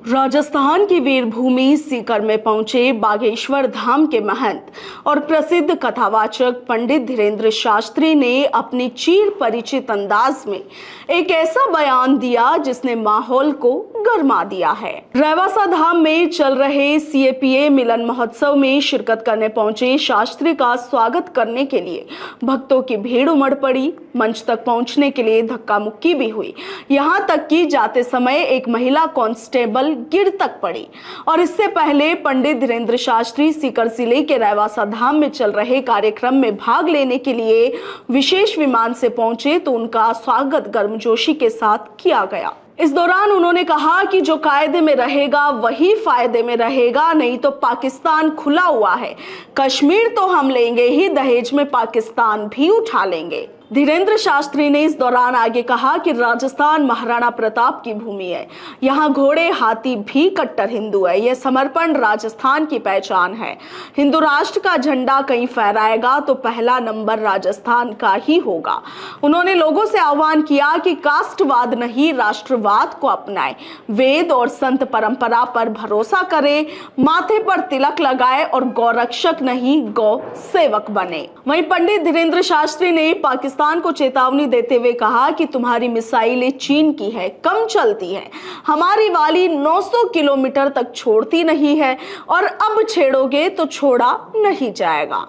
राजस्थान की वीरभूमि सीकर में पहुंचे बागेश्वर धाम के महंत और प्रसिद्ध कथावाचक पंडित धीरेन्द्र शास्त्री ने अपनी चिर परिचित अंदाज में एक ऐसा बयान दिया जिसने माहौल को गरमा दिया है। रेवासा धाम में चल रहे सीएपीए मिलन महोत्सव में शिरकत करने पहुंचे शास्त्री का स्वागत करने के लिए भक्तों की भीड़ उमड़ पड़ी। मंच तक पहुंचने के लिए धक्का मुक्की भी हुई, यहां तक कि जाते समय एक महिला कांस्टेबल गिर तक पड़ी। और इससे पहले पंडित धीरेन्द्र शास्त्री सीकर जिले के रेवासा धाम में चल रहे कार्यक्रम में भाग लेने के लिए विशेष विमान से पहुंचे तो उनका स्वागत गर्मजोशी के साथ किया गया। इस दौरान उन्होंने कहा कि जो कायदे में रहेगा वही फायदे में रहेगा, नहीं तो पाकिस्तान खुला हुआ है। कश्मीर तो हम लेंगे ही, दहेज में पाकिस्तान भी उठा लेंगे। धीरेन्द्र शास्त्री ने इस दौरान आगे कहा कि राजस्थान महाराणा प्रताप की भूमि है, यहाँ घोड़े हाथी भी कट्टर हिंदू है। यह समर्पण राजस्थान की पहचान है। हिंदू राष्ट्र का झंडा कहीं फहराएगा तो पहला नंबर राजस्थान का ही होगा। उन्होंने लोगों से आह्वान किया कि कास्टवाद नहीं राष्ट्रवाद को अपनाएं, वेद और संत परंपरा पर भरोसा करें, माथे पर तिलक लगाए और गौरक्षक नहीं गौ सेवक बने। वहीं पंडित धीरेन्द्र शास्त्री ने पाकिस्तान को चेतावनी देते हुए कहा कि तुम्हारी मिसाइलें चीन की है, कम चलती है, हमारी वाली 900 किलोमीटर तक छोड़ती नहीं है और अब छेड़ोगे तो छोड़ा नहीं जाएगा।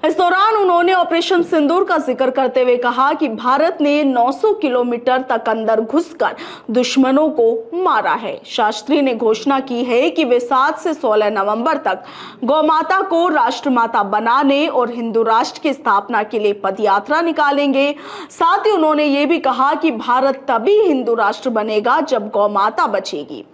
इस दौरान उन्होंने ऑपरेशन सिंदूर का जिक्र करते हुए कहा कि भारत ने 900 किलोमीटर तक अंदर घुसकर दुश्मनों को मारा है। शास्त्री ने घोषणा की है कि वे 7 से 16 नवंबर तक गौमाता को राष्ट्रमाता बनाने और हिंदू राष्ट्र की स्थापना के लिए पदयात्रा निकालेंगे। साथ ही उन्होंने ये भी कहा कि भारत तभी हिंदू राष्ट्र बनेगा जब गौमाता बचेगी।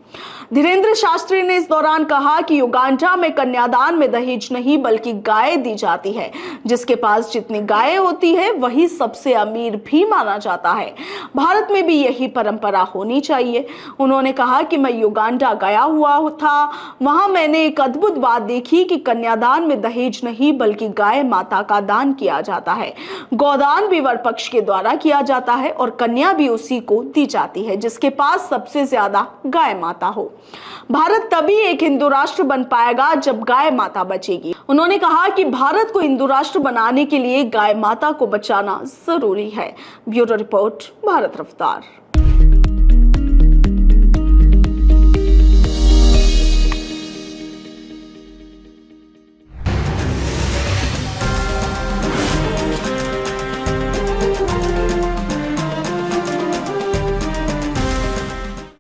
धीरेन्द्र शास्त्री ने इस दौरान कहा कि युगांडा में कन्यादान में दहेज नहीं बल्कि गाय दी जाती है। जिसके पास जितनी गाय होती है वही सबसे अमीर भी माना जाता है। भारत में भी यही परंपरा होनी चाहिए। उन्होंने कहा कि मैं युगांडा गया हुआ था, वहां मैंने एक अद्भुत बात देखी कि कन्यादान में दहेज नहीं बल्कि गाय माता का दान किया जाता है। गौदान भी वर पक्ष के द्वारा किया जाता है और कन्या भी उसी को दी जाती है जिसके पास सबसे ज्यादा गाय माता हो। भारत तभी एक हिंदू राष्ट्र बन पाएगा जब गाय माता बचेगी। उन्होंने कहा कि भारत को हिंदू राष्ट्र बनाने के लिए गाय माता को बचाना जरूरी है। ब्यूरो रिपोर्ट, भारत रफ्तार।